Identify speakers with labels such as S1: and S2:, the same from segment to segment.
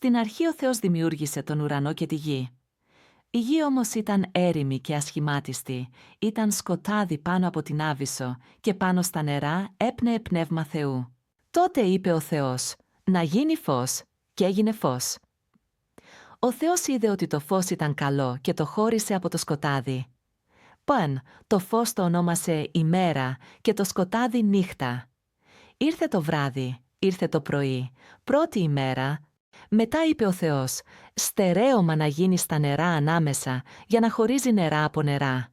S1: Στην αρχή ο Θεός δημιούργησε τον ουρανό και τη γη. Η γη όμως ήταν έρημη και ασχημάτιστη, ήταν σκοτάδι πάνω από την άβυσσο και πάνω στα νερά έπνεε πνεύμα Θεού. Τότε είπε ο Θεός «Να γίνει φως» και έγινε φως. Ο Θεός είδε ότι το φως ήταν καλό και το χώρισε από το σκοτάδι. Παν, το φως το ονόμασε ημέρα και το σκοτάδι νύχτα. Ήρθε το βράδυ, ήρθε το πρωί, πρώτη ημέρα. Μετά είπε ο Θεός, στερέωμα να γίνει στα νερά ανάμεσα για να χωρίζει νερά από νερά.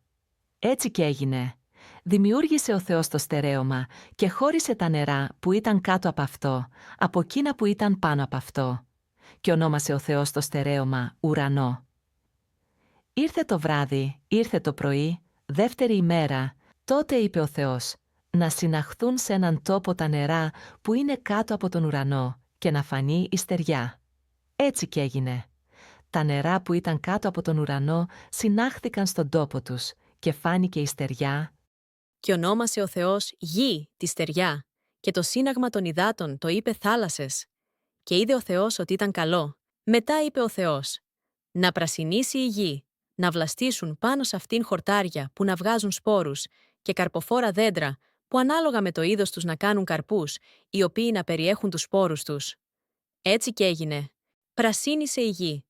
S1: Έτσι και έγινε. Δημιούργησε ο Θεός το στερέωμα και χώρισε τα νερά που ήταν κάτω από αυτό, από εκείνα που ήταν πάνω από αυτό. Και ονόμασε ο Θεός το στερέωμα ουρανό. Ήρθε το βράδυ, ήρθε το πρωί, δεύτερη ημέρα, τότε είπε ο Θεός, να συναχθούν σε έναν τόπο τα νερά που είναι κάτω από τον ουρανό και να φανεί η στεριά. Έτσι και έγινε. Τα νερά που ήταν κάτω από τον ουρανό συνάχθηκαν στον τόπο τους και φάνηκε η στεριά.
S2: Και ονόμασε ο Θεός γη, τη στεριά, και το σύναγμα των υδάτων το είπε θάλασσες. Και είδε ο Θεός ότι ήταν καλό. Μετά είπε ο Θεός, να πρασινίσει η γη, να βλαστήσουν πάνω σε αυτήν χορτάρια που να βγάζουν σπόρους και καρποφόρα δέντρα που ανάλογα με το είδος τους να κάνουν καρπούς, οι οποίοι να περιέχουν τους σπόρους τους. Έτσι και έγινε. Πρασίνησε η γη.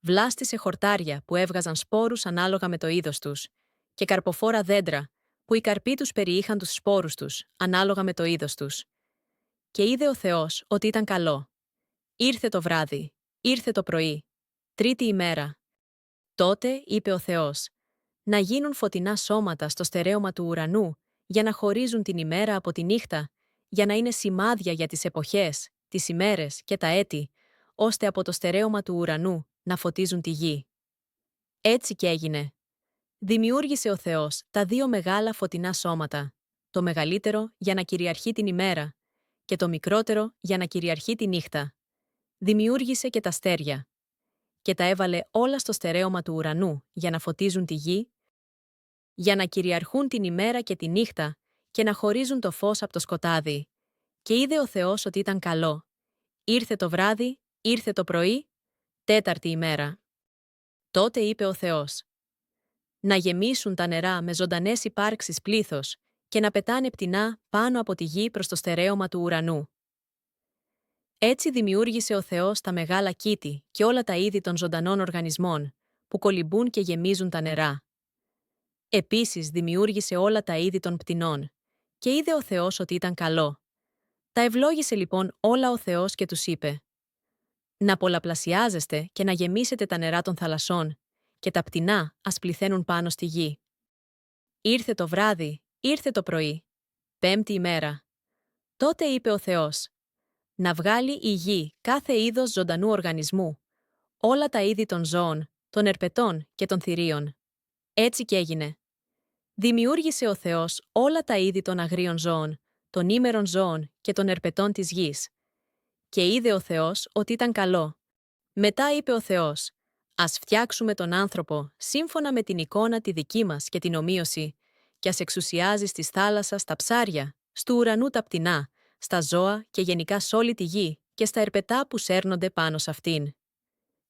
S2: Βλάστησε χορτάρια που έβγαζαν σπόρους ανάλογα με το είδος τους και καρποφόρα δέντρα που οι καρποί τους περιείχαν τους σπόρους τους ανάλογα με το είδος τους. Και είδε ο Θεός ότι ήταν καλό. Ήρθε το βράδυ, ήρθε το πρωί, τρίτη ημέρα. Τότε είπε ο Θεός, να γίνουν φωτεινά σώματα στο στερέωμα του ουρανού, για να χωρίζουν την ημέρα από τη νύχτα, για να είναι σημάδια για τις εποχές, τις ημέρες και τα έτη, ώστε από το στερέωμα του ουρανού να φωτίζουν τη γη. Έτσι και έγινε. Δημιούργησε ο Θεός τα δύο μεγάλα φωτεινά σώματα, το μεγαλύτερο για να κυριαρχεί την ημέρα και το μικρότερο για να κυριαρχεί τη νύχτα. Δημιούργησε και τα αστέρια και τα έβαλε όλα στο στερέωμα του ουρανού για να φωτίζουν τη γη, για να κυριαρχούν την ημέρα και τη νύχτα και να χωρίζουν το φως από το σκοτάδι. Και είδε ο Θεός ότι ήταν καλό. Ήρθε το βράδυ, ήρθε το πρωί, τέταρτη ημέρα. Τότε είπε ο Θεός, να γεμίσουν τα νερά με ζωντανές υπάρξεις πλήθος και να πετάνε πτηνά πάνω από τη γη προς το στερέωμα του ουρανού. Έτσι δημιούργησε ο Θεός τα μεγάλα κήτη και όλα τα είδη των ζωντανών οργανισμών, που κολυμπούν και γεμίζουν τα νερά. Επίσης δημιούργησε όλα τα είδη των πτηνών, και είδε ο Θεός ότι ήταν καλό. Τα ευλόγησε λοιπόν όλα ο Θεός και τους είπε, να πολλαπλασιάζεστε και να γεμίσετε τα νερά των θαλασσών, και τα πτηνά ας πληθαίνουν πάνω στη γη. Ήρθε το βράδυ, ήρθε το πρωί, πέμπτη ημέρα. Τότε είπε ο Θεός, να βγάλει η γη κάθε είδος ζωντανού οργανισμού, όλα τα είδη των ζώων, των ερπετών και των θηρίων. Έτσι και έγινε. Δημιούργησε ο Θεός όλα τα είδη των αγρίων ζώων, των ήμερων ζώων και των ερπετών της γης. Και είδε ο Θεός ότι ήταν καλό. Μετά είπε ο Θεός, ας φτιάξουμε τον άνθρωπο σύμφωνα με την εικόνα τη δική μας και την ομοίωση, και ας εξουσιάζει στις θάλασσας τα ψάρια, στου ουρανού τα πτηνά, στα ζώα και γενικά σ' όλη τη γη και στα ερπετά που σέρνονται πάνω σε αυτήν.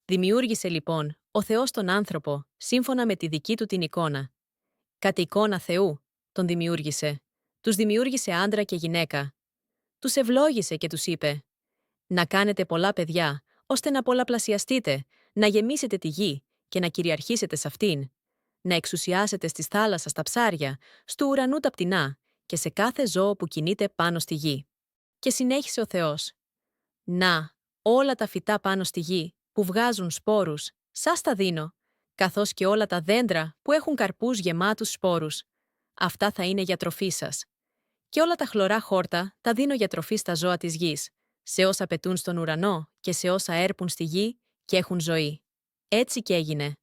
S2: Δημιούργησε λοιπόν ο Θεός τον άνθρωπο σύμφωνα με τη δική του την εικόνα. Κατ' εικόνα Θεού τον δημιούργησε. Τους δημιούργησε άντρα και γυναίκα. Τους ευλόγησε και τους είπε, να κάνετε πολλά παιδιά, ώστε να πολλαπλασιαστείτε, να γεμίσετε τη γη και να κυριαρχήσετε σε αυτήν, να εξουσιάσετε στις θάλασσας τα ψάρια, στου ουρανού τα πτηνά και σε κάθε ζώο που κινείται πάνω στη γη. Και συνέχισε ο Θεός. Να, όλα τα φυτά πάνω στη γη, που βγάζουν σπόρους, σας τα δίνω, καθώς και όλα τα δέντρα που έχουν καρπούς γεμάτους σπόρους. Αυτά θα είναι για τροφή σας. Και όλα τα χλωρά χόρτα τα δίνω για τροφή στα ζώα της γης, σε όσα πετούν στον ουρανό και σε όσα έρπουν στη γη και έχουν ζωή. Έτσι και έγινε.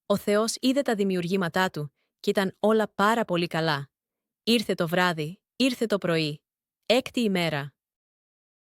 S2: Ο Θεός είδε τα δημιουργήματά του και ήταν όλα πάρα πολύ καλά. Ήρθε το βράδυ, ήρθε το πρωί, έκτη ημέρα.